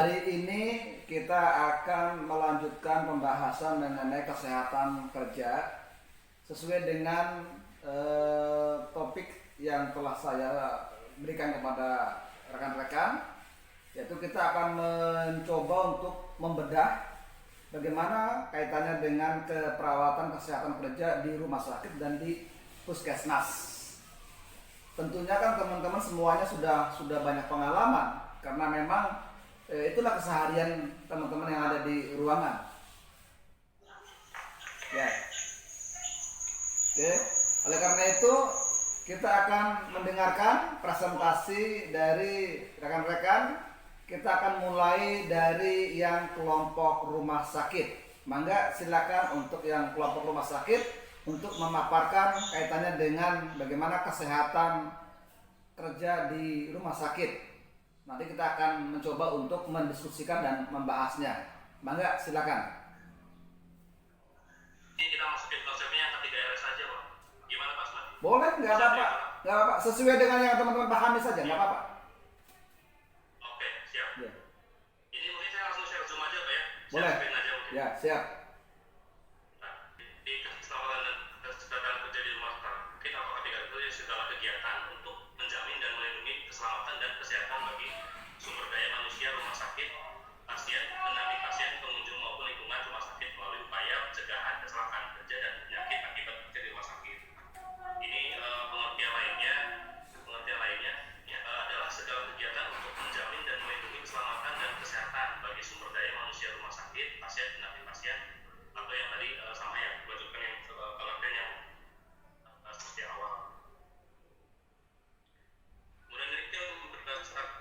Hari ini kita akan melanjutkan pembahasan mengenai kesehatan kerja sesuai dengan topik yang telah saya berikan kepada rekan-rekan, yaitu kita akan mencoba untuk membedah bagaimana kaitannya dengan keperawatan kesehatan kerja di rumah sakit dan di puskesmas. Tentunya kan teman-teman semuanya sudah banyak pengalaman karena memang itulah keseharian teman-teman yang ada di ruangan. Ya. Oke. Oleh karena itu kita akan mendengarkan presentasi dari rekan-rekan. Kita akan mulai dari yang kelompok rumah sakit. Mangga silakan untuk yang kelompok rumah sakit untuk memaparkan kaitannya dengan bagaimana kesehatan kerja di rumah sakit. Nanti kita akan mencoba untuk mendiskusikan dan membahasnya. Mangga silakan. Ini kita masukin konsepnya yang ketiga RS saja, Pak. Gimana Pak Asmadi? Boleh, nggak apa-apa. Nggak apa-apa. Sesuai dengan yang teman-teman pahami saja, nggak apa-apa. Oke, siap. Ya. Ini mungkin saya langsung share Zoom aja, Pak ya. Boleh. Share screen aja mungkin. Ya, siap. Nah, di keselamatan dan kesehatan kerja di rumah sakit atau ketiga itu segala kegiatan untuk menjamin dan melindungi keselamatan dan kesehatan bagi sumber daya manusia rumah sakit, pasien, pendamping pasien, pengunjung maupun lingkungan rumah sakit melalui upaya pencegahan kecelakaan kerja dan penyakit akibat kerja di rumah sakit. Ini pengertian lainnya adalah segala kegiatan untuk menjamin dan melindungi keselamatan dan kesehatan bagi sumber daya manusia rumah sakit, pasien, pendamping pasien, atau yang tadi sama ya, lanjutkan yang pengertian yang seperti awal. Kemudian ini kita berdasarkan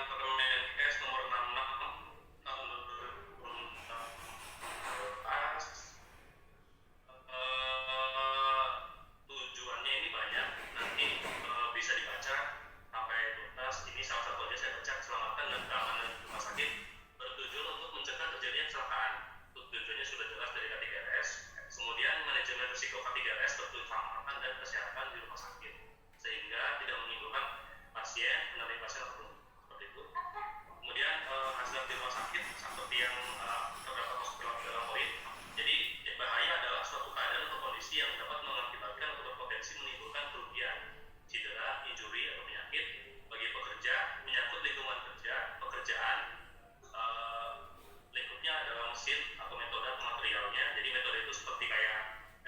Permenkes nomor 66 tahun 2014. Tujuannya ini banyak, nanti bisa dibaca sampai tuntas. Ini salah satu aja saya baca, keselamatan dan keamanan rumah sakit bertujuan untuk mencegah terjadinya kecelakaan. Tujuannya sudah jelas dari K3RS. Kemudian manajemen risiko K3RS bertujuan keselamatan dan kesehatan di rumah sakit sehingga tidak menimbulkan pasien, pendamping pasien ataupun seperti itu. Kemudian hasil di rumah sakit seperti yang terdapat masuk dalam poin. Jadi bahaya adalah suatu keadaan atau kondisi yang dapat mengakibatkan atau berpotensi menimbulkan kerugian, cedera, injuri atau penyakit bagi pekerja, menyangkut lingkungan kerja, pekerjaan, lingkupnya adalah mesin atau metode atau materialnya. Jadi metode itu seperti kayak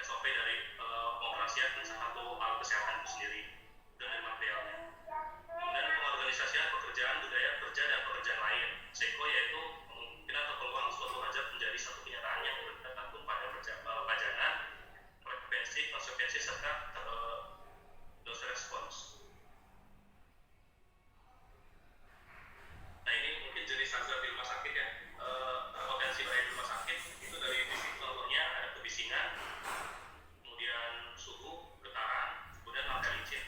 SOP dari pengoperasian satu alat kesehatan itu sendiri dan dari materialnya. Kemudian pengorganisasian pekerjaan, budaya kerja dan pekerjaan lain. SEKO yaitu kemungkinan atau peluang suatu hajat menjadi satu kenyataan yang bergantung pada pajangan, frekuensi, konsekuensi serta dose respons. Nah ini mungkin jenis hazard di rumah sakit ya. Potensi bahaya di rumah sakit itu dari fisik contohnya ada kebisingan, kemudian suhu, getaran, kemudian lantai licin.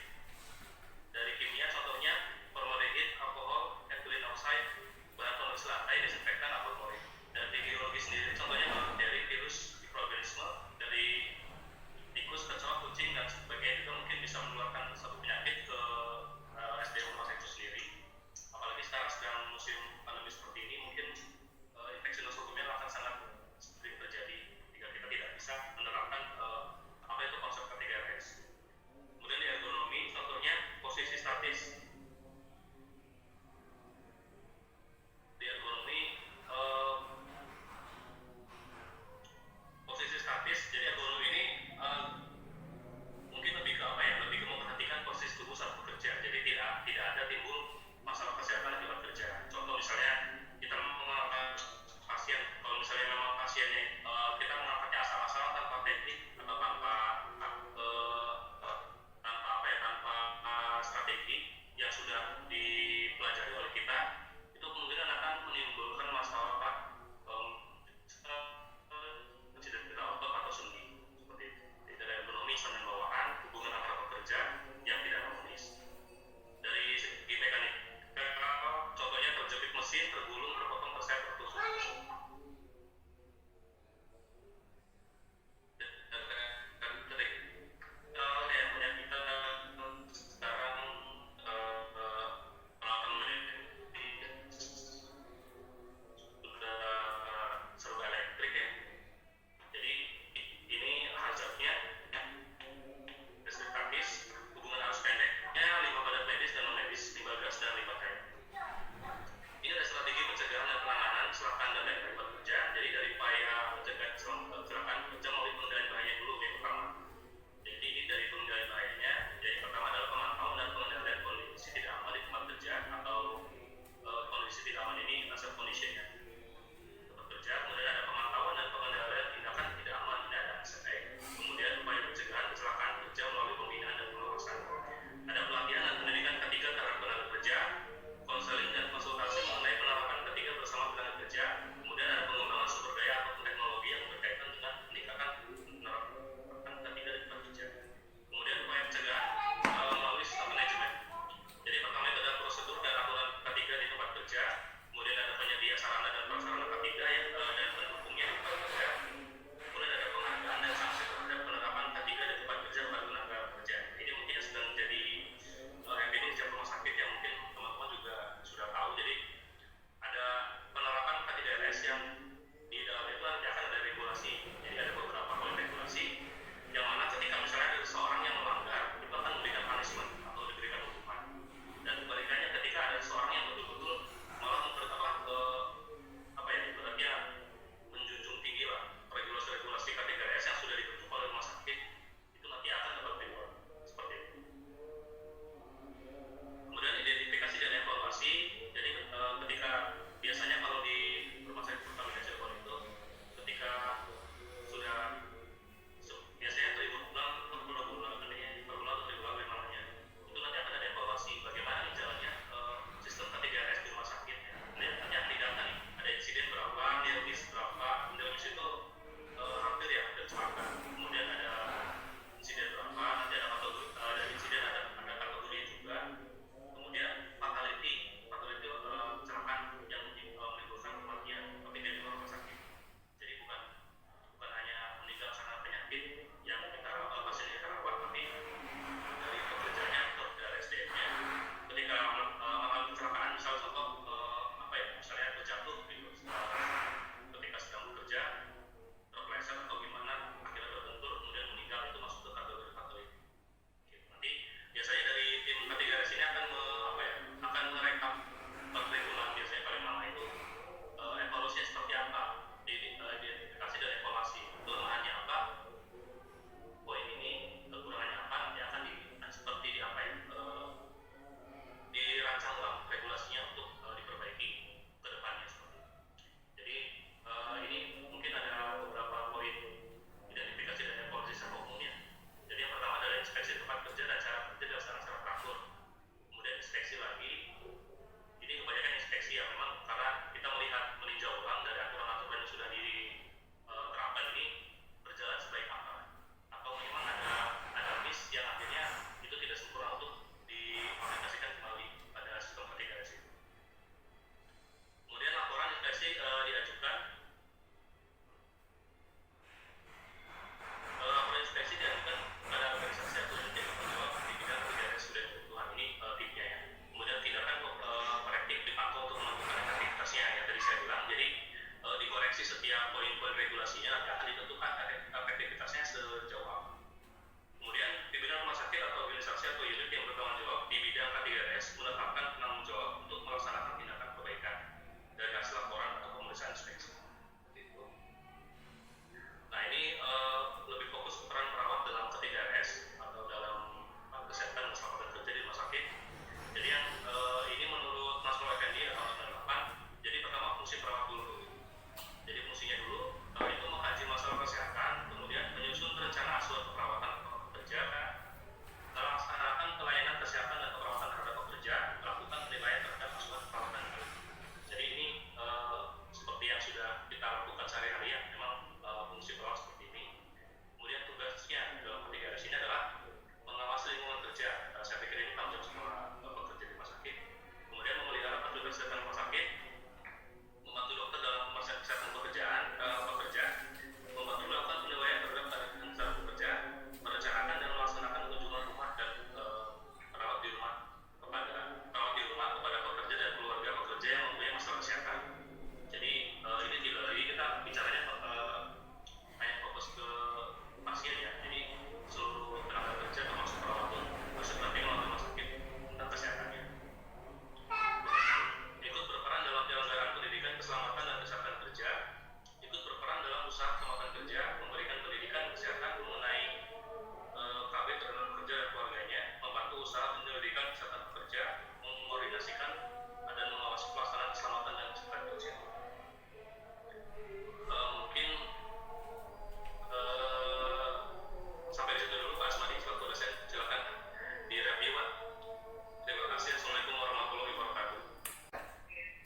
Dari kimia contohnya formaldehid, alkohol, ethylene oxide, bahan pembersih lantai, desinfektan, atau klorin. Dan di biologi sendiri contohnya bakteri, virus, mikroorganisme dari tikus, kecoa, kucing dan sebagainya juga mungkin bisa menularkan satu penyakit ke SDM rumah sakit itu sendiri. Apalagi sekarang sedang musim pandemi seperti ini, mungkin infeksi nosokomial akan sangat sering terjadi jika kita tidak bisa menerapkan apa itu konsep K3RS. Kemudian di ergonomi contohnya posisi statis. Di ergonomi posisi statis, jadi ergonomi ini mungkin lebih ke apa ya, lebih ke memperhatikan posisi tubuh saat bekerja. Jadi tidak ada timbul masalah kesehatan akibat kerja. Contoh misalnya kita mengangkat pasien, kalau misalnya memang pasiennya kita mengangkatnya asal-asalan tanpa teknik atau tanpa strategi yang sudah dipelajari oleh kita, itu kemungkinan akan menimbulkan masalah cedera otot atau sendi seperti itu. Dari ergonomi sampai bawaan, hubungan antara pekerja yang tidak harmonis. Dari segi mekanik, contohnya terjepit mesin, tergulung, terpotong, terseret, tertusuk. Sekarang peralatan medis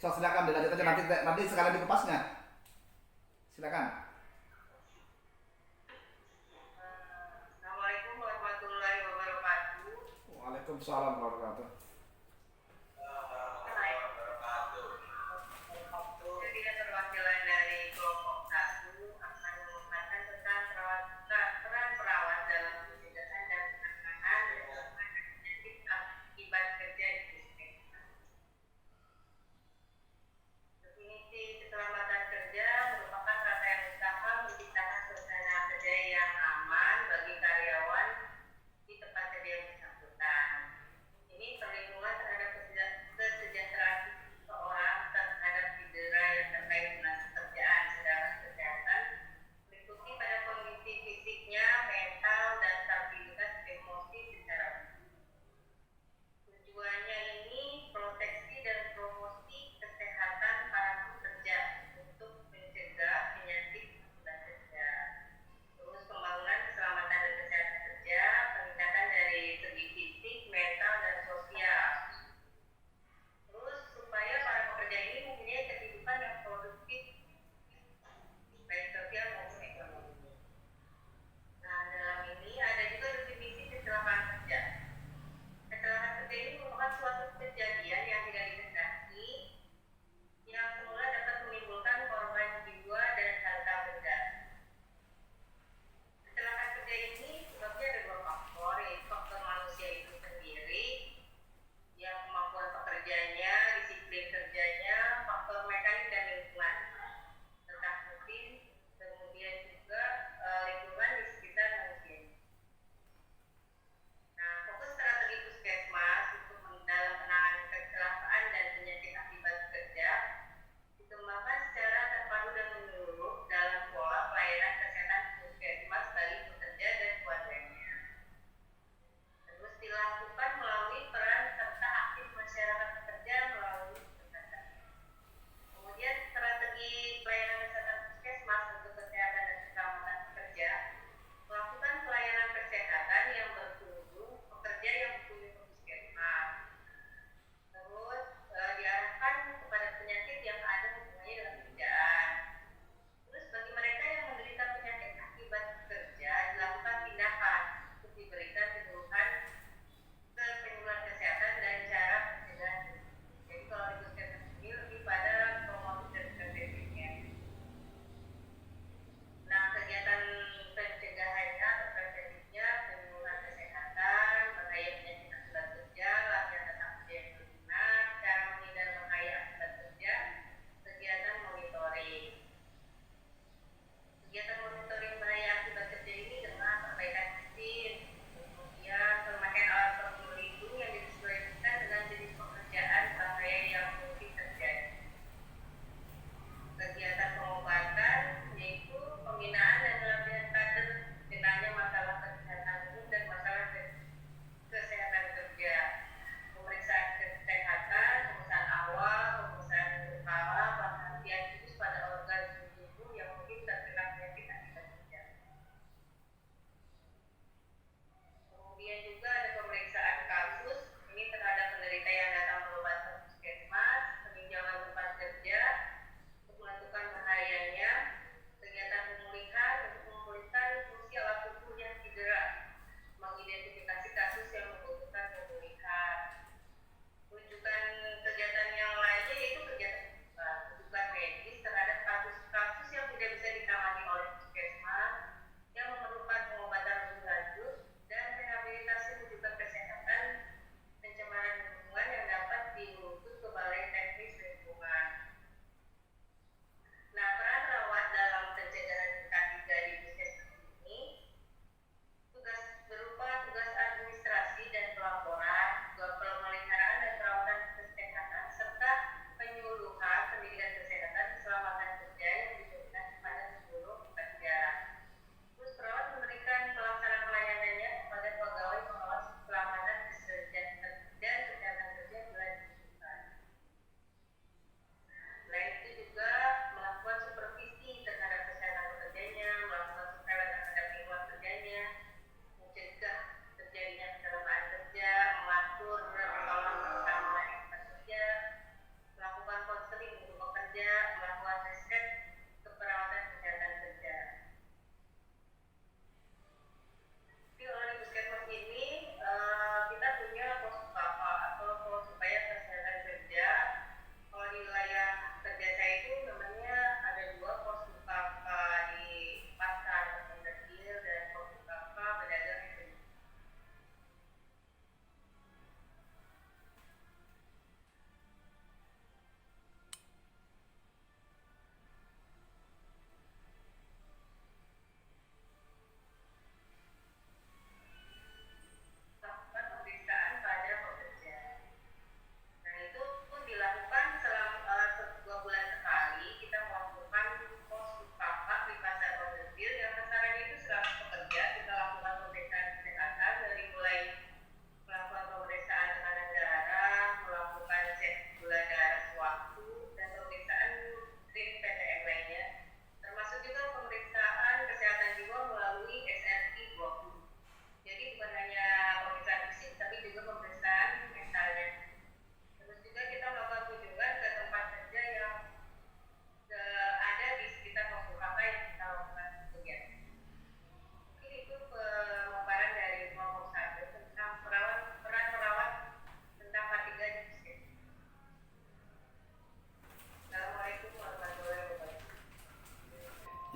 Silakan dilanjut aja nanti sekalian dikupasnya. Silakan. Assalamualaikum warahmatullahi wabarakatuh. Waalaikumsalam warahmatullahi wabarakatuh. Jadi perwakilan dari kelompok 1 akan mengungkapkan tentang peran perawat dalam pencegahan dan penanganan penyakit akibat kerja di puskesmas. Definisi keselamatan kerja merupakan rangkaian usaha menciptakan suasana kerja yang aman bagi karyawan di tempat kerja yang bersangkutan. Ini terlihat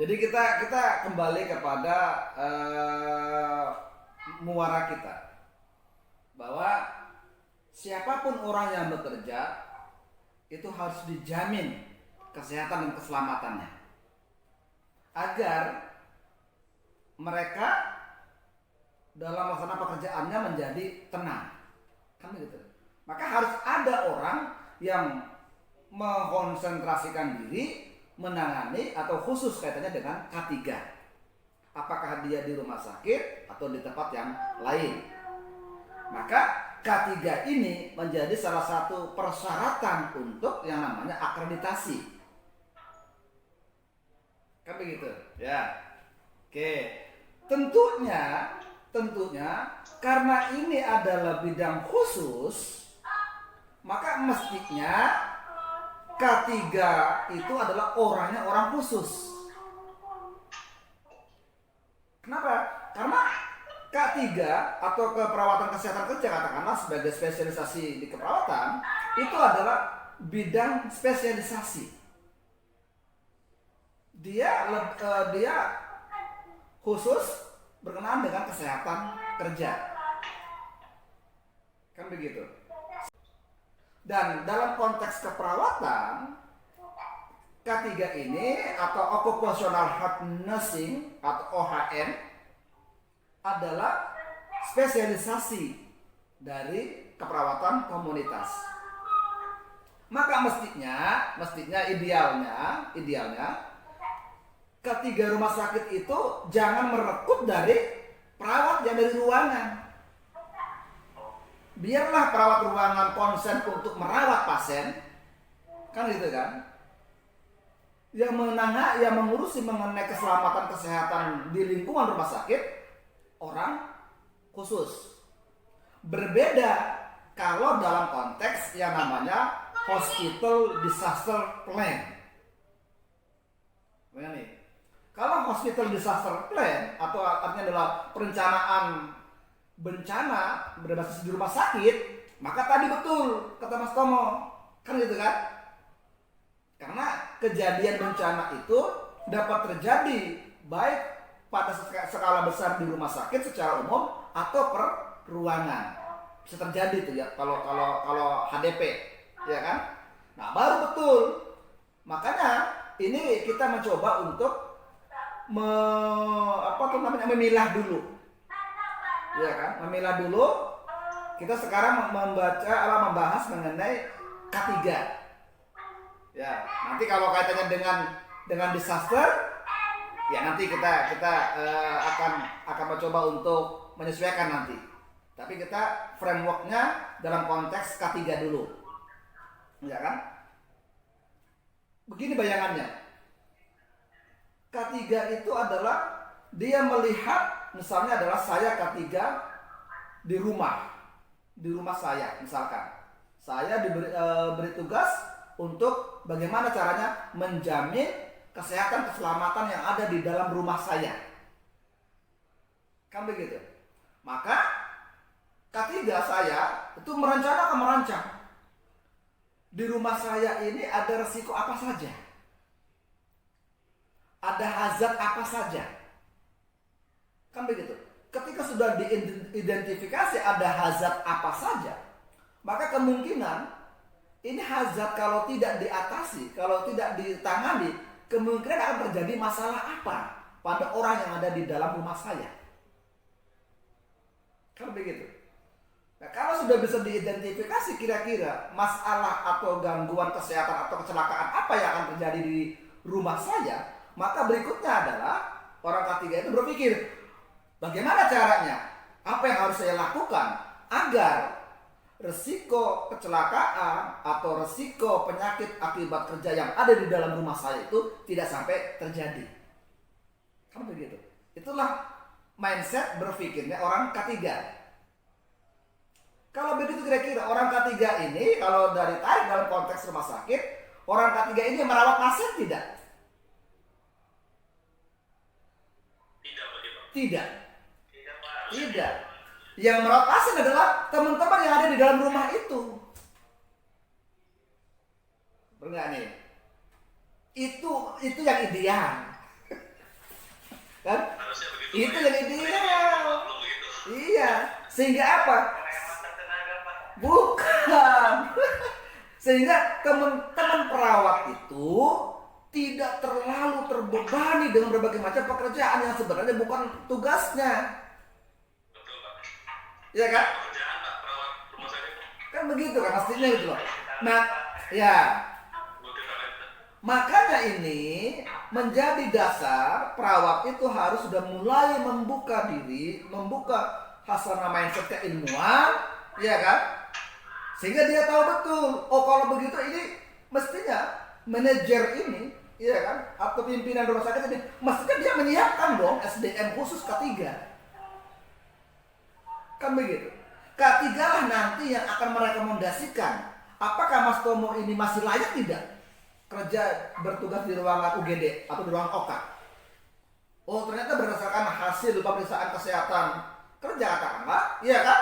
Jadi kita kembali kepada muara kita, bahwa siapapun orang yang bekerja itu harus dijamin kesehatan dan keselamatannya, agar mereka dalam melaksanakan pekerjaannya menjadi tenang, kan begitu. Maka harus ada orang yang mengkonsentrasikan diri menangani atau khusus kaitannya dengan K3. Apakah dia di rumah sakit atau di tempat yang lain. Maka K3 ini menjadi salah satu persyaratan untuk yang namanya akreditasi. Kan begitu, ya. Oke. Tentunya karena ini adalah bidang khusus, maka mestinya K3 itu adalah orangnya orang khusus. Kenapa? Karena K3 atau keperawatan kesehatan kerja, katakanlah sebagai spesialisasi di keperawatan, itu adalah bidang spesialisasi. Dia khusus berkenaan dengan kesehatan kerja. Kan begitu. Dan dalam konteks keperawatan, K3 ini atau Occupational Health Nursing atau OHN adalah spesialisasi dari keperawatan komunitas. Maka mestinya idealnya ketiga rumah sakit itu jangan merekrut dari perawat yang dari ruangan. Biarlah perawat ruangan konsen untuk merawat pasien, kan gitu kan? Yang mengurusi mengenai keselamatan kesehatan di lingkungan rumah sakit orang khusus. Berbeda kalau dalam konteks yang namanya hospital disaster plan. Begini. Kalau hospital disaster plan atau artinya adalah perencanaan bencana berbasis di rumah sakit, maka tadi betul kata Mas Tomo, kan gitu kan? Karena kejadian bencana itu dapat terjadi baik pada skala besar di rumah sakit secara umum atau per ruangan. Bisa terjadi tuh ya kalau HDP, ya kan? Nah, baru betul. Makanya ini kita mencoba untuk memilah dulu. Ya kan? Memilah dulu. Kita sekarang membahas mengenai K3. Ya, nanti kalau kaitannya dengan disaster, ya nanti kita akan mencoba untuk menyesuaikan nanti. Tapi kita frameworknya dalam konteks K3 dulu, ya kan? Begini bayangannya. K3 itu adalah dia melihat, misalnya adalah saya K3 di rumah saya, misalkan saya diberi tugas untuk bagaimana caranya menjamin kesehatan keselamatan yang ada di dalam rumah saya, kan begitu. Maka K3 saya itu merancang di rumah saya ini ada resiko apa saja, ada hazard apa saja, kan begitu. Ketika sudah diidentifikasi ada hazard apa saja, maka kemungkinan ini hazard kalau tidak diatasi, kalau tidak ditangani, kemungkinan akan terjadi masalah apa pada orang yang ada di dalam rumah saya, kan begitu. Nah, kalau sudah bisa diidentifikasi kira-kira masalah atau gangguan kesehatan atau kecelakaan apa yang akan terjadi di rumah saya, maka berikutnya adalah orang K3 itu berpikir, bagaimana caranya? Apa yang harus saya lakukan agar resiko kecelakaan atau resiko penyakit akibat kerja yang ada di dalam rumah saya itu tidak sampai terjadi? Kan begitu. Itulah mindset berpikirnya orang K3. Kalau begitu kira-kira orang K3 ini, kalau dari tarik dalam konteks rumah sakit, orang K3 ini merawat pasien tidak? Tidak. Yang merawat pasien adalah teman-teman yang ada di dalam rumah itu. Benar nih? Itu yang ideal. Kan? Harusnya begitu. Itu Pak, yang ya. ideal. Belum begitu. Iya, sehingga apa? Penghematan tenaga, Pak. Bukan. Sehingga teman-teman perawat itu tidak terlalu terbebani dengan berbagai macam pekerjaan yang sebenarnya bukan tugasnya. Betul, Pak. Ya kan? Pekerjaan Pak perawat rumah sakit. Kan begitu kan pastinya gitu loh. Nah, ya. Multi talenta. Makanya ini menjadi dasar perawat itu harus sudah mulai membuka diri, membuka hasanah mindset keilmuan, ya kan? Sehingga dia tahu betul, oh kalau begitu ini mestinya manajer ini, ya kan? Atau pimpinan rumah sakit ini, mestinya dia menyiapkan dong SDM khusus K3. Kan begitu. K3 lah nanti yang akan merekomendasikan apakah Mas Tomo ini masih layak tidak kerja bertugas di ruangan UGD atau di ruangan OK. Oh ternyata berdasarkan hasil pemeriksaan kesehatan kerja katakanlah, iya kan?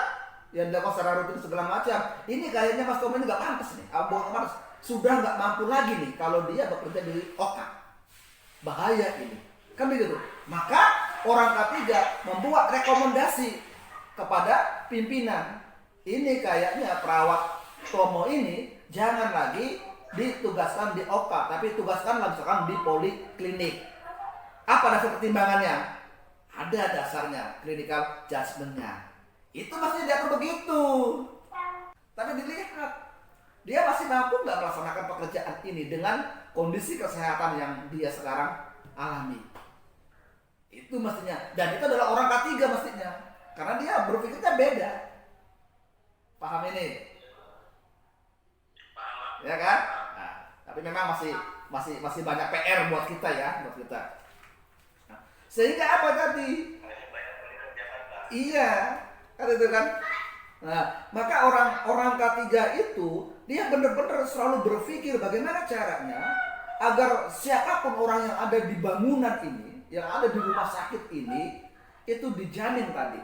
Yang dilakukan secara rutin segala macam. Ini kayaknya Mas Tomo ini nggak pantas nih, pantas. Sudah nggak mampu lagi nih kalau dia bekerja di OK. Bahaya ini, kan begitu. Maka orang K3 membuat rekomendasi kepada pimpinan. Ini kayaknya perawat Tomo ini jangan lagi ditugaskan di OK, tapi tugaskanlah misalkan di poliklinik. Apa dasar pertimbangannya? Ada dasarnya, clinical judgment-nya. Itu masih diatur begitu. Tapi dilihat, dia masih mampu nggak melaksanakan pekerjaan ini dengan kondisi kesehatan yang dia sekarang alami. Itu mestinya. Dan itu adalah orang K3 mestinya. Karena dia berpikirnya beda. Paham ini? Paham, Pak. Ya kan? Nah, tapi memang masih banyak PR buat kita ya, buat kita. Nah, sehingga apa tadi? Masih banyak yang dikerjakan, Pak. Iya, kan itu kan. Nah, maka orang K3 itu dia benar-benar selalu berpikir bagaimana caranya agar siapapun orang yang ada di bangunan ini, yang ada di rumah sakit ini, itu dijamin tadi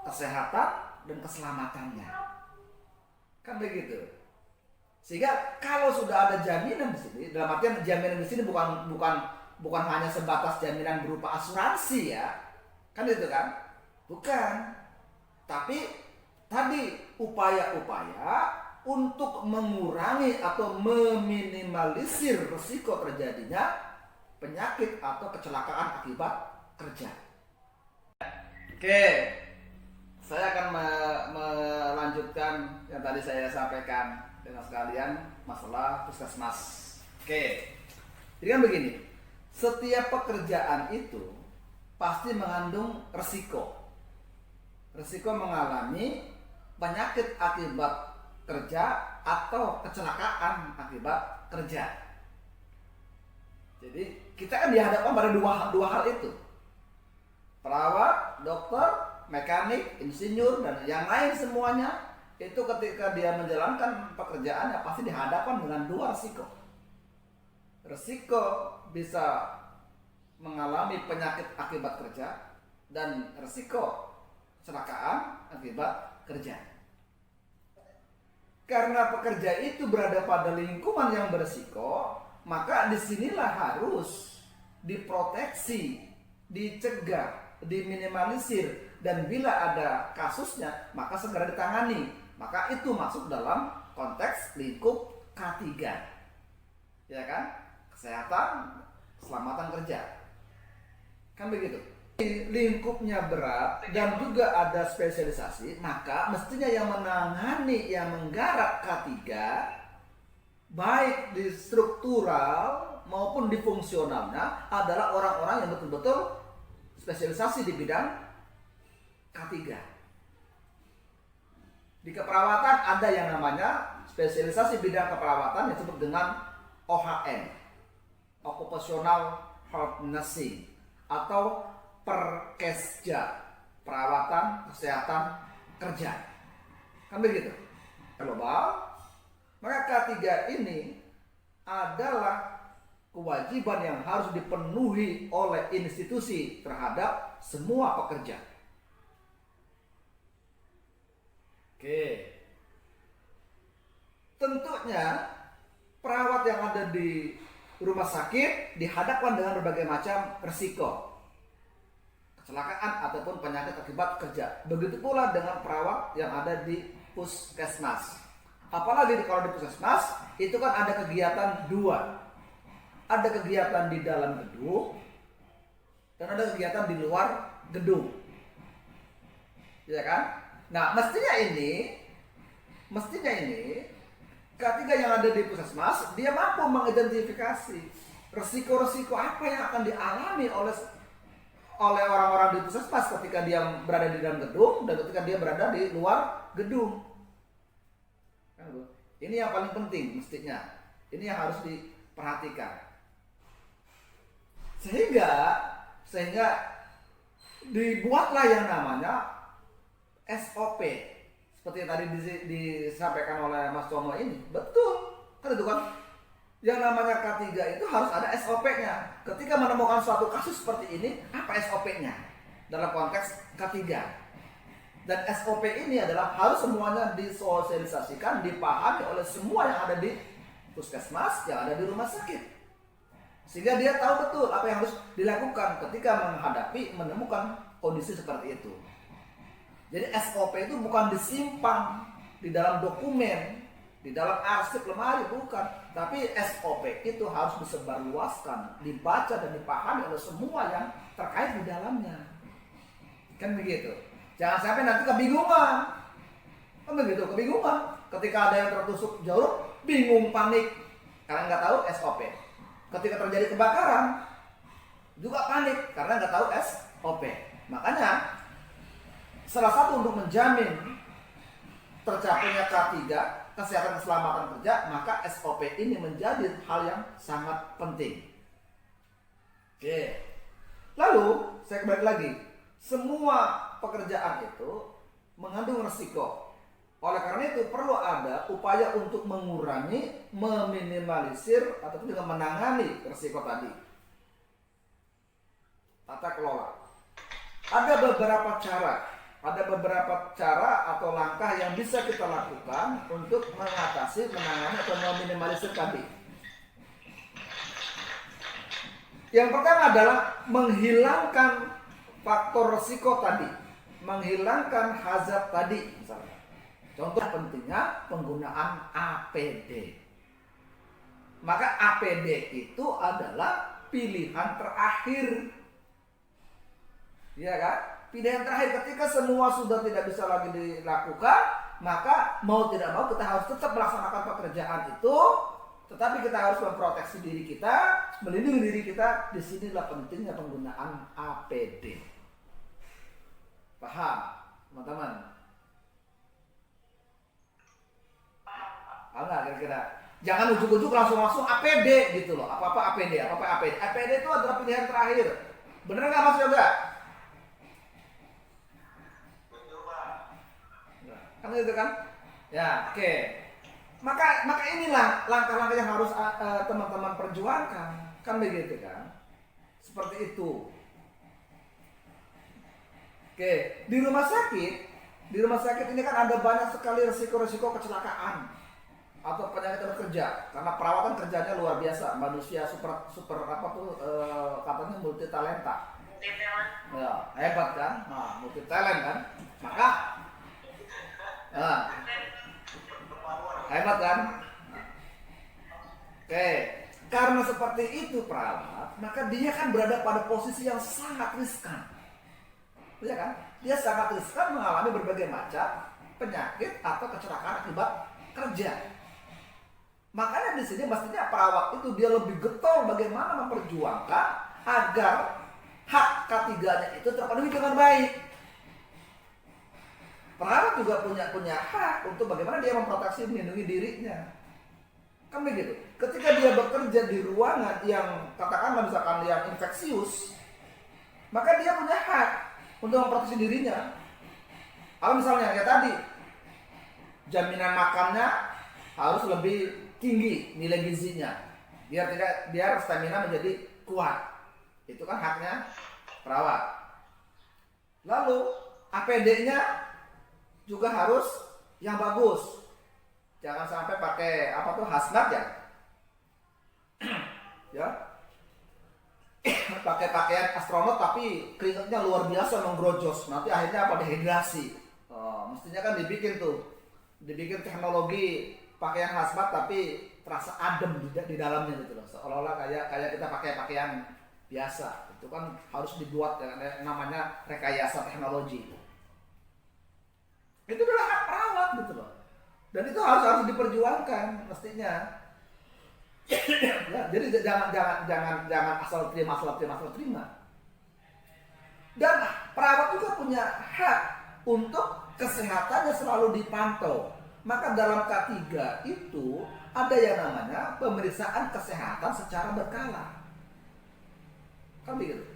kesehatan dan keselamatannya. Kan begitu. Sehingga kalau sudah ada jaminan di sini, dalam artian jaminan di sini bukan hanya sebatas jaminan berupa asuransi ya, kan itu kan? Bukan. Tapi tadi upaya-upaya untuk mengurangi atau meminimalisir risiko terjadinya penyakit atau kecelakaan akibat kerja. Oke, saya akan melanjutkan yang tadi saya sampaikan dengan sekalian masalah puskesmas. Oke, jadi kan begini, setiap pekerjaan itu pasti mengandung resiko mengalami penyakit akibat kerja atau kecelakaan akibat kerja. Jadi kita kan dihadapkan pada dua hal itu, perawat, dokter, mekanik, insinyur dan yang lain semuanya itu ketika dia menjalankan pekerjaannya pasti dihadapkan dengan dua risiko. Risiko bisa mengalami penyakit akibat kerja dan risiko kecelakaan akibat kerja. Karena pekerja itu berada pada lingkungan yang berisiko, maka disinilah harus diproteksi, dicegah, diminimalisir, dan bila ada kasusnya maka segera ditangani. Maka itu masuk dalam konteks lingkup K3, ya kan? Kesehatan, keselamatan kerja, kan begitu. Lingkupnya berat dan juga ada spesialisasi, maka mestinya yang menangani, yang menggarap K3 baik di struktural maupun di fungsionalnya adalah orang-orang yang betul-betul spesialisasi di bidang K3. Di keperawatan ada yang namanya spesialisasi bidang keperawatan yang disebut dengan OHN, Occupational Health Nursing, atau Perkesja, perawatan kesehatan kerja. Kan begitu. Global. Maka K3 ini adalah kewajiban yang harus dipenuhi oleh institusi terhadap semua pekerja. Oke. Tentunya perawat yang ada di rumah sakit dihadapkan dengan berbagai macam risiko. kecelakaan ataupun penyakit akibat kerja. Begitu pula dengan perawat yang ada di puskesmas. Apalagi kalau di puskesmas itu kan ada kegiatan dua. Ada kegiatan di dalam gedung dan ada kegiatan di luar gedung. Ya kan? Nah, mestinya ini K3 yang ada di puskesmas dia mampu mengidentifikasi resiko-resiko apa yang akan dialami oleh orang-orang di puskesmas ketika dia berada di dalam gedung dan ketika dia berada di luar gedung. Ini yang paling penting mestinya. Ini yang harus diperhatikan. Sehingga dibuatlah yang namanya SOP seperti yang tadi disampaikan oleh Mas Tomo ini. Betul, kan itu kan yang namanya K3 itu harus ada SOP-nya. Ketika menemukan suatu kasus seperti ini, apa SOP-nya dalam konteks K3? Dan SOP ini adalah harus semuanya disosialisasikan, dipahami oleh semua yang ada di puskesmas, yang ada di rumah sakit. Sehingga dia tahu betul apa yang harus dilakukan ketika menemukan kondisi seperti itu. Jadi SOP itu bukan disimpan di dalam dokumen, di dalam arsip lemari, bukan. Tapi SOP itu harus disebarluaskan, dibaca dan dipahami oleh semua yang terkait di dalamnya. Kan begitu. Jangan sampai nanti kebingungan. Kan begitu, kebingungan. Ketika ada yang tertusuk jarum, bingung, panik karena nggak tahu SOP. Ketika terjadi kebakaran juga panik karena nggak tahu SOP. Makanya salah satu untuk menjamin tercapainya K3 kesehatan keselamatan kerja, maka SOP ini menjadi hal yang sangat penting. Oke. Lalu saya kembali lagi, semua pekerjaan itu mengandung resiko. Oleh karena itu perlu ada upaya untuk mengurangi, meminimalisir ataupun juga menangani risiko tadi. Tata kelola. Ada beberapa cara atau langkah yang bisa kita lakukan untuk mengatasi, menangani atau meminimalisir tadi. Yang pertama adalah menghilangkan faktor risiko tadi, menghilangkan hazard tadi misalnya. Contoh pentingnya penggunaan APD. Maka APD itu adalah pilihan terakhir. Ya kan? Pilihan terakhir ketika semua sudah tidak bisa lagi dilakukan, maka mau tidak mau kita harus tetap melaksanakan pekerjaan itu, tetapi kita harus memproteksi diri kita, melindungi diri kita. Disinilah pentingnya penggunaan APD. Paham, teman-teman? Enggak kira-kira. Jangan ujuk-ujuk langsung APD gitu loh. Apa-apa APD. APD itu adalah pilihan terakhir. Bener nggak Mas Yoga? Betul, Pak. Kan gitu kan? Ya, oke. Maka inilah langkah-langkah yang harus teman-teman perjuangkan. Kan begitu kan? Seperti itu. Oke, di rumah sakit ini kan ada banyak sekali resiko-resiko kecelakaan atau penyakit kerja, karena perawatan kerjanya luar biasa, manusia super katanya multi talenta. Ya, hebat kan? Nah, multi talent kan? Maka hebat kan? Oke, karena seperti itu perawat, maka dia kan berada pada posisi yang sangat riskan. Ya kan? Dia sangat riskan mengalami berbagai macam penyakit atau kecelakaan akibat kerja. Makanya di sini mestinya perawat itu dia lebih getol bagaimana memperjuangkan agar hak K3-nya itu terpenuhi dengan baik. Perawat juga punya hak untuk bagaimana dia memproteksi, melindungi dirinya. Kan begitu. Ketika dia bekerja di ruangan yang katakanlah misalkan yang infeksius, maka dia punya hak untuk memproteksi dirinya. Kalau misalnya kayak tadi, jaminan makannya harus lebih tinggi nilai gizinya, biar stamina menjadi kuat. Itu kan haknya perawat. Lalu APD-nya juga harus yang bagus. Jangan sampai pakai hazmat ya. Ya. Pakai pakaian astronot tapi keringatnya luar biasa menggerojos, nanti akhirnya apa, dehidrasi. Mestinya kan dibikin teknologi pakaian hazmat tapi terasa adem di dalamnya gitu loh, seolah-olah kayak kita pakai pakaian biasa. Itu kan harus dibuat yang namanya rekayasa teknologi. Itu adalah hak perawat gitu loh, dan itu harus diperjuangkan mestinya. Ya, jadi jangan asal terima. Dan perawat juga punya hak untuk kesehatannya selalu dipantau. Maka dalam K3 itu ada yang namanya pemeriksaan kesehatan secara berkala. Kan begitu.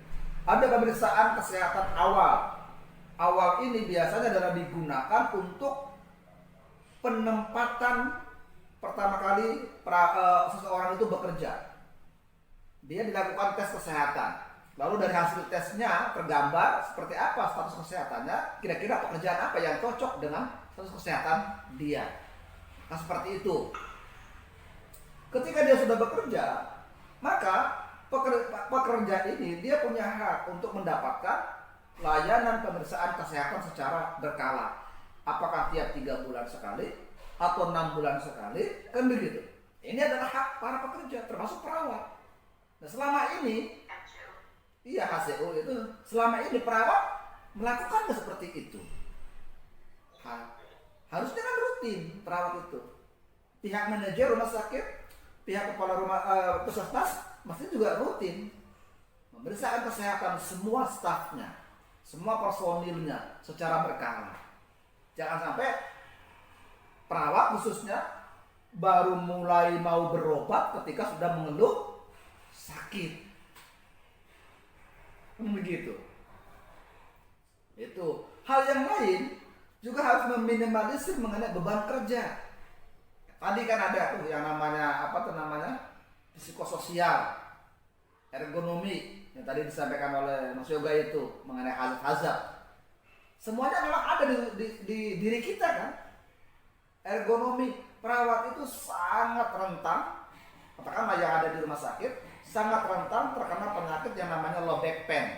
Ada pemeriksaan kesehatan awal. Awal ini biasanya adalah digunakan untuk penempatan pertama kali seseorang itu bekerja. Dia dilakukan tes kesehatan. Lalu dari hasil tesnya tergambar seperti apa status kesehatannya, kira-kira pekerjaan apa yang cocok dengan status kesehatan dia. Nah, seperti itu. Ketika dia sudah bekerja, maka pekerja ini dia punya hak untuk mendapatkan layanan pemeriksaan kesehatan secara berkala. Apakah tiap 3 bulan sekali atau 6 bulan sekali, kan begitu. Ini adalah hak para pekerja, termasuk perawat. Nah, selama ini HCO itu selama ini perawat melakukan seperti itu. Harusnya kan rutin perawat itu. Pihak manajer rumah sakit, pihak kepala rumah puskesmas mesti juga rutin memeriksa kesehatan semua stafnya, semua personilnya secara berkala. Jangan sampai perawat khususnya baru mulai mau berobat ketika sudah mengeluh sakit. Begitu. Itu hal yang lain juga harus meminimalisir mengenai beban kerja. Tadi kan ada tuh yang namanya psikososial, ergonomi yang tadi disampaikan oleh Mas Yoga itu mengenai hazard. Semuanya memang ada di diri kita kan. Ergonomi perawat itu sangat rentan, katakanlah yang ada di rumah sakit, sangat rentan terkena penyakit yang namanya low back pain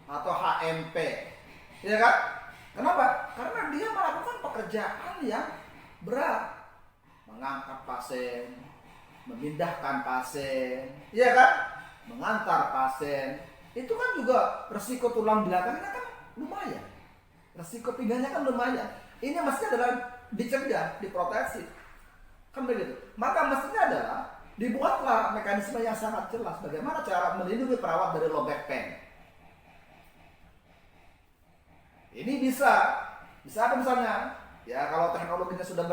atau HMP, ya kan? Kenapa? Karena dia melakukan pekerjaan yang berat, mengangkat pasien, memindahkan pasien, ya kan? Mengantar pasien, itu kan juga resiko tulang belakangnya kan lumayan, resiko pinggangnya kan lumayan. Ini mestinya adalah dicegah, diproteksi, kan begitu. Maka mestinya adalah dibuatlah mekanisme yang sangat jelas bagaimana cara melindungi perawat dari low back pain. Ini bisa apa misalnya? Ya kalau teknologinya sudah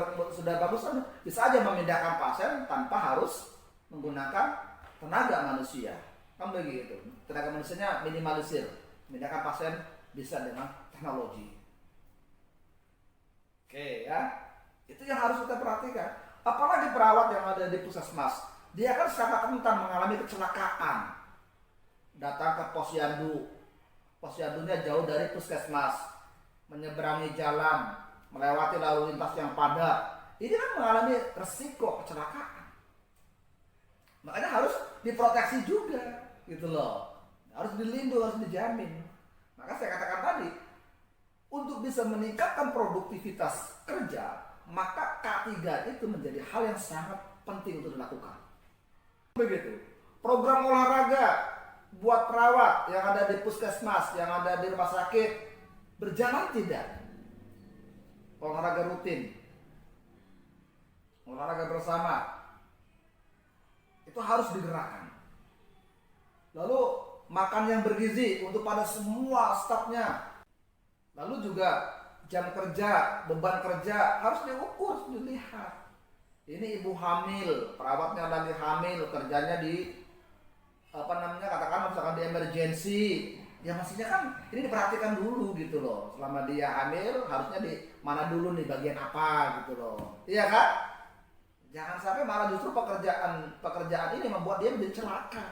bagus kan bisa aja memindahkan pasien tanpa harus menggunakan tenaga manusia. Kan begitu. Tenaga manusianya minimalisir. Memindahkan pasien bisa dengan teknologi. Oke ya. Itu yang harus kita perhatikan. Apalagi perawat yang ada di puskesmas. Dia kan sangat rentan mengalami kecelakaan. Datang ke posyandu. Posyandunya jauh dari puskesmas. Menyeberangi jalan. Melewati lalu lintas yang padat. Ini kan mengalami resiko kecelakaan. Makanya harus diproteksi juga. Gitu loh. Harus dilindungi, harus dijamin. Maka saya katakan tadi. Untuk bisa meningkatkan produktivitas kerja. Maka K3 itu menjadi hal yang sangat penting untuk dilakukan. Begitu. Program olahraga buat perawat yang ada di puskesmas, yang ada di rumah sakit berjalan tidak? Olahraga rutin, olahraga bersama, itu harus digerakkan. Lalu makan yang bergizi untuk pada semua stafnya. Lalu juga jam kerja, beban kerja harus diukur, harus dilihat. Ini ibu hamil, perawatnya lagi hamil, kerjanya di katakan misalkan di emergency, ya maksudnya kan ini diperhatikan dulu gitu loh. Selama dia hamil harusnya di mana dulu nih, bagian apa gitu loh, iya kan? Jangan sampai malah justru pekerjaan ini membuat dia menjadi celaka.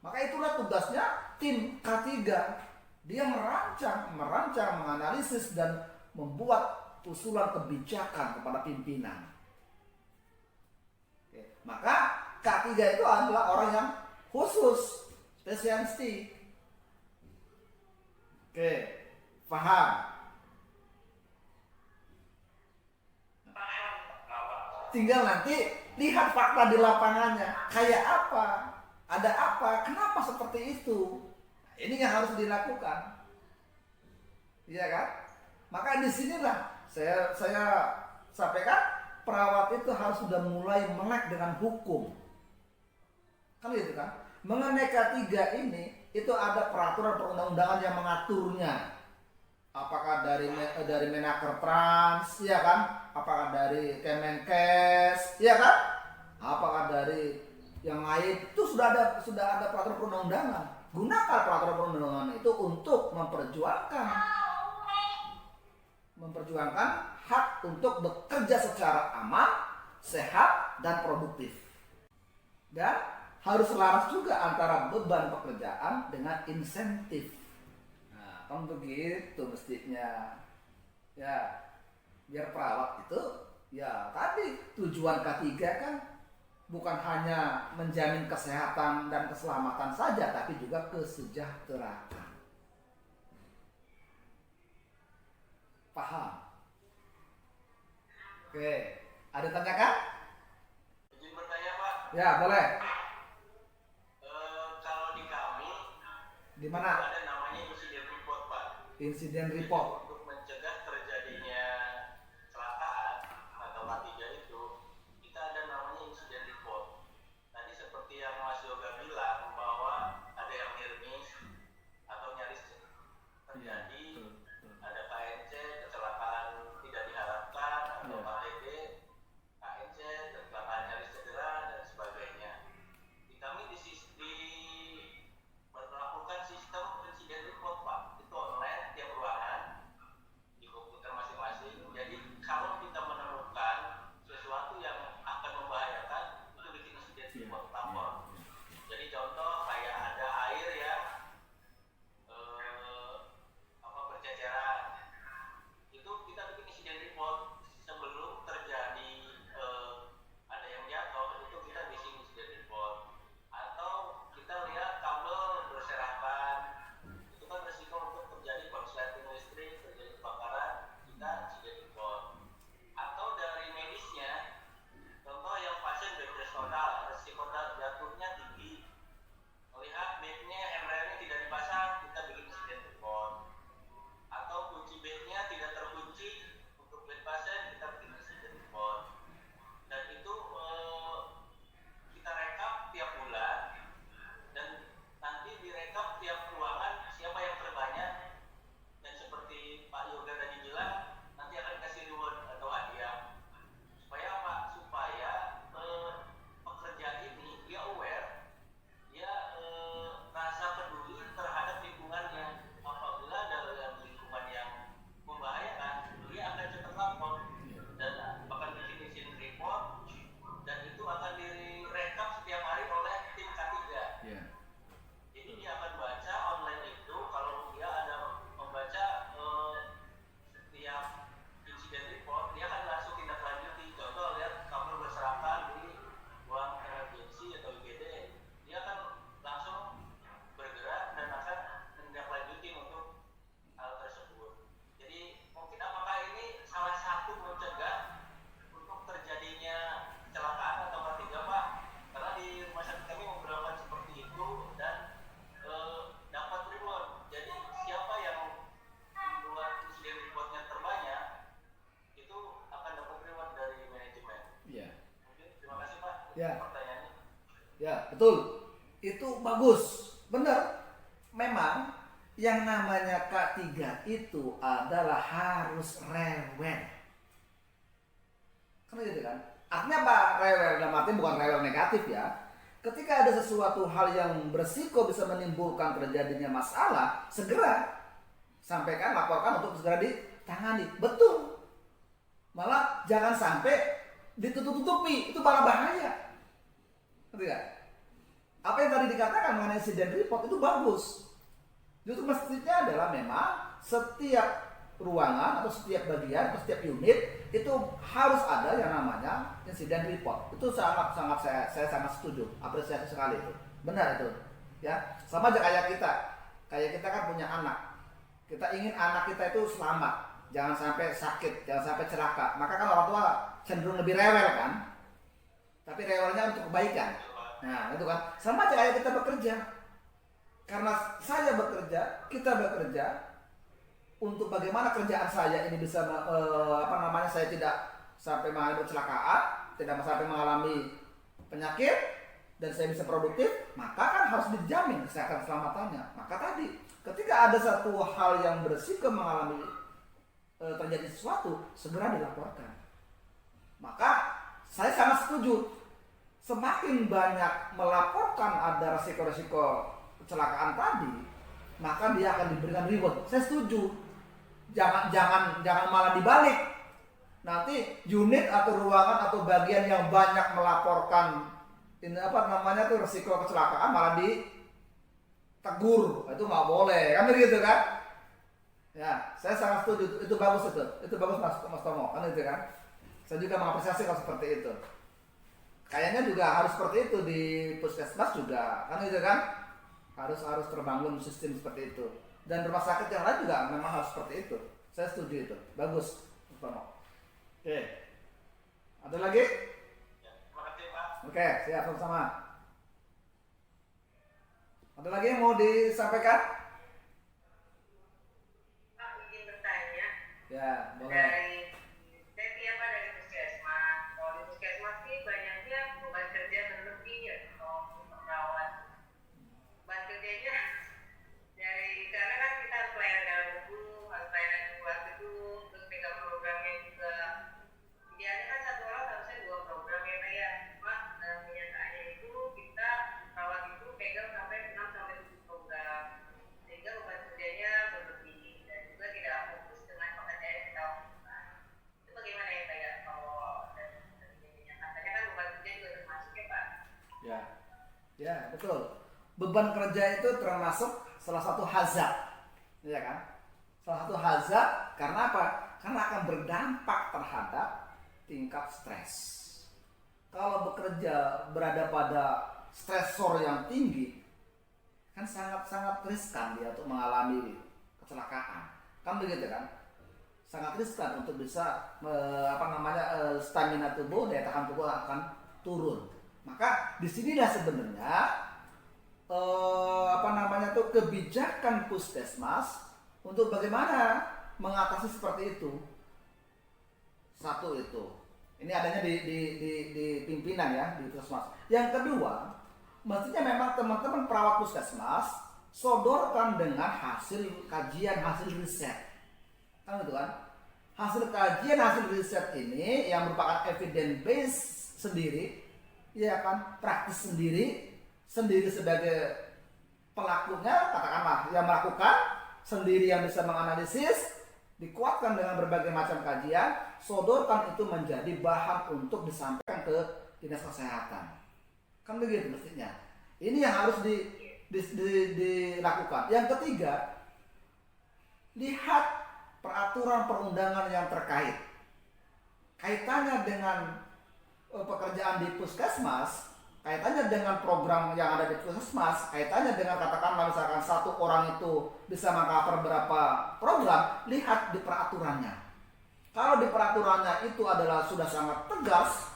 Maka itulah tugasnya tim K3. Dia merancang, menganalisis dan membuat usulan kebijakan kepada pimpinan. Maka K3 itu adalah orang yang khusus, Efisiensi. Oke, paham? Tinggal nanti lihat fakta di lapangannya, kayak apa, ada apa, kenapa seperti itu. Nah, ini yang harus dilakukan, iya kan? Maka disinilah saya sampaikan, perawat itu harus sudah mulai melek dengan hukum, kan gitu kan? Mengenai K3 ini itu ada peraturan perundang-undangan yang mengaturnya. Apakah dari Menaker Trans, ya kan? Apakah dari Kemenkes, ya kan? Apakah dari yang lain, itu sudah ada peraturan perundang-undangan. Gunakan peraturan perundang-undangan itu untuk memperjuangkan hak untuk bekerja secara aman, sehat, dan produktif. Dan harus selaras juga antara beban pekerjaan dengan insentif. Nah, kan begitu mestinya. Ya, biar perawat itu, ya tadi tujuan K3 kan bukan hanya menjamin kesehatan dan keselamatan saja, tapi juga kesejahteraan. Paham? Oke, ada tanyakan? Izin bertanya Pak, Ya, boleh. kalau di kami Di mana? ada namanya insiden report Pak. Insiden report. Untuk mencegah terjadinya kecelakaan atau K3 itu, kita ada namanya insiden report. Tadi seperti yang Mas Yoga bilang bahwa ada yang near-miss atau nyaris terjadi, ada KNC, kecelakaan tidak diharapkan, atau KTD, KNC, kecelakaan nyaris cedera, dan sebagainya. Di kami melakukan sistem insiden report Pak. Itu online tiap ruangan di komputer masing-masing. Jadi kalau kita menemukan sesuatu yang akan membahayakan, itu bikin insiden report lapor. Jadi contoh kayak ada air yang berceceran, itu kita bikin insiden report sebelum terjadi ada yang jatuh, itu kita bikin insiden report. Atau kita lihat kabel berserakan, itu kan resiko untuk terjadi korsleting listrik, terjadi kebakaran, kita insiden report. Atau dari medisnya, contoh yang pasien bed rest total, resiko jatuhnya tinggi, melihat bednya handrailnya tidak dipasang, kita bikin insiden report. Atau kunci bednya tidak terkunci untuk bed pasien, kita bikin insiden report. Dan itu kita rekap tiap bulan, dan nanti direkap tiap ruangan siapa yang terbanyak. Dan seperti Pak Yoga tadi bilang, nanti akan kasih reward atau hadiah. Supaya apa? Supaya pekerja ini dia aware, dia rasa peduli terhadap lingkungannya. Apabila ada lingkungan yang membahayakan, dia akan cepat lapor dan akan bikin izin report, dan itu akan direkap setiap hari oleh tim K3. Ya. Jadi dia akan baca online itu, kalau dia ada membaca setiap insiden report, dia akan langsung tindak lanjuti. Contoh lihat kabel berserakan di ruang emergency atau IGD, dia akan langsung bergerak dan akan menindaklanjuti untuk hal tersebut. Jadi mungkin apakah ini salah satu mencegah untuk terjadinya kecelakaan atau K3 Pak? Karena di rumah sakit kami memperlakukan seperti itu dan dapat reward. Jadi siapa yang membuat insiden reportnya terbanyak, itu akan dapat reward dari manajemen. Iya. Mungkin terima kasih Pak. Ya. Pertanyaannya. Ya, betul. Itu bagus. Benar. Memang yang namanya K3 itu adalah harus rewel. Kan gitu kan? Artinya apa? Rewel dalam arti bukan rewel negatif ya. Ketika ada sesuatu hal yang berisiko bisa menimbulkan terjadinya masalah, segera sampaikan, laporkan untuk segera ditangani. Betul. Malah jangan sampai ditutup-tutupi, itu malah bahaya. Ngerti gak? Apa yang tadi dikatakan mengenai insiden report itu bagus. Justru mestinya adalah memang setiap ruangan atau setiap bagian atau setiap unit itu harus ada yang namanya insiden report. Itu sangat saya sangat setuju, apresiasi sekali itu. Benar itu. Ya, sama aja kayak kita kan punya anak, kita ingin anak kita itu selamat, jangan sampai sakit, jangan sampai celaka. Maka kan orang tua cenderung lebih rewel kan, tapi rewelnya untuk kebaikan. Nah itu kan sama aja kayak kita bekerja. Karena saya bekerja, kita bekerja untuk bagaimana kerjaan saya ini bisa saya tidak sampai mengalami kecelakaan, tidak sampai mengalami penyakit, dan saya bisa produktif, maka kan harus dijamin kesehatan keselamatannya. Maka tadi ketika ada satu hal yang berisiko mengalami terjadi sesuatu, segera dilaporkan. Maka saya sangat setuju, semakin banyak melaporkan ada resiko-resiko kecelakaan tadi, maka dia akan diberikan reward. Saya setuju. Jangan malah dibalik. Nanti unit atau ruangan atau bagian yang banyak melaporkan resiko kecelakaan malah ditegur. Itu nggak boleh, kan begitu kan? Ya, saya sangat setuju. Itu bagus Mas Tomo, kan itu kan? Saya juga mengapresiasi kalau seperti itu. Kayaknya juga harus seperti itu di puskesmas juga, kan itu kan? Harus terbangun sistem seperti itu. Dan rumah sakit yang lain juga memang harus seperti itu. Saya setuju itu. Bagus, Mas Tomo. Oke. Ada lagi? Ya, terima kasih Pak. Oke, siap sama-sama. Ada lagi yang mau disampaikan? Pak izin bertanya. Ya, boleh. Dari puskesmas. Kalau di puskesmas sih banyaknya beban kerja berlebih ya, kalau perawat. Beban kerjanya karena kan kita harus pelayanan dalam gedung, harus pelayanan di luar gedung, terus pegang programnya juga. Idealnya kan satu orang harusnya 2 program ya Pak ya. Cuma kenyataannya itu kita perawat itu pegang sampai 6 sampai 7 program. Sehingga beban kerjanya berlebih dan juga tidak fokus dengan pekerjaan yang kita lakukan. Itu bagaimana ya Pak ya kalau dari katanya kan beban kerja juga termasuk ya Pak? Ya, betul. Beban kerja itu termasuk salah satu hazard, ya kan? Salah satu hazard karena apa? Karena akan berdampak terhadap tingkat stres. Kalau bekerja berada pada stresor yang tinggi, kan sangat riskan dia untuk mengalami kecelakaan, kan begitu kan? Sangat riskan untuk bisa stamina tubuh, daya tahan tubuh akan turun. Maka disinilah sebenarnya kebijakan puskesmas untuk bagaimana mengatasi seperti itu. Satu itu. Ini adanya di pimpinan ya, di puskesmas. Yang kedua, mestinya memang teman-teman perawat puskesmas sodorkan dengan hasil kajian, hasil riset. Kan gitu kan? Hasil kajian, hasil riset ini yang merupakan evidence base sendiri, ya kan, praktis sendiri sebagai pelakunya, katakanlah yang melakukan sendiri, yang bisa menganalisis, dikuatkan dengan berbagai macam kajian, sodorkan itu menjadi bahan untuk disampaikan ke dinas kesehatan. Kan begitu mestinya. Ini yang harus dilakukan. Yang ketiga, lihat peraturan perundangan yang terkait. Kaitannya dengan pekerjaan di puskesmas, kaitannya dengan program yang ada di puskesmas, kaitannya dengan katakanlah misalkan satu orang itu bisa mengcover berapa program, lihat di peraturannya. Kalau di peraturannya itu adalah sudah sangat tegas,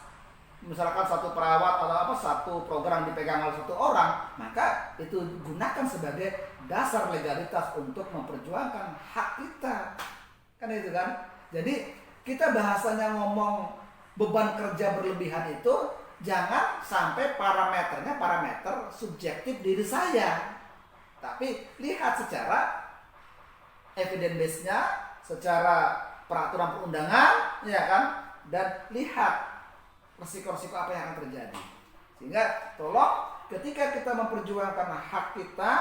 misalkan satu perawat atau satu program dipegang oleh satu orang, maka itu gunakan sebagai dasar legalitas untuk memperjuangkan hak kita. Kan itu kan? Jadi kita bahasanya ngomong beban kerja berlebihan itu jangan sampai parameter subjektif diri saya, tapi lihat secara evidence base-nya, secara peraturan perundangan, ya kan, dan lihat resiko-resiko apa yang akan terjadi. Sehingga tolong ketika kita memperjuangkan hak kita,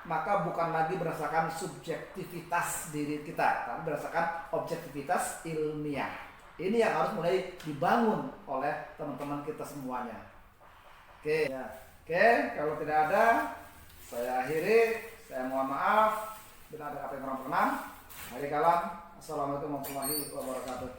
maka bukan lagi berdasarkan subjektivitas diri kita, tapi berdasarkan objektivitas ilmiah. Ini yang harus mulai dibangun oleh teman-teman kita semuanya. Oke, ya. Oke, kalau tidak ada, saya akhiri. Saya mohon maaf bila ada kata yang kurang berkenan. Hari kalam. Assalamualaikum warahmatullahi wabarakatuh.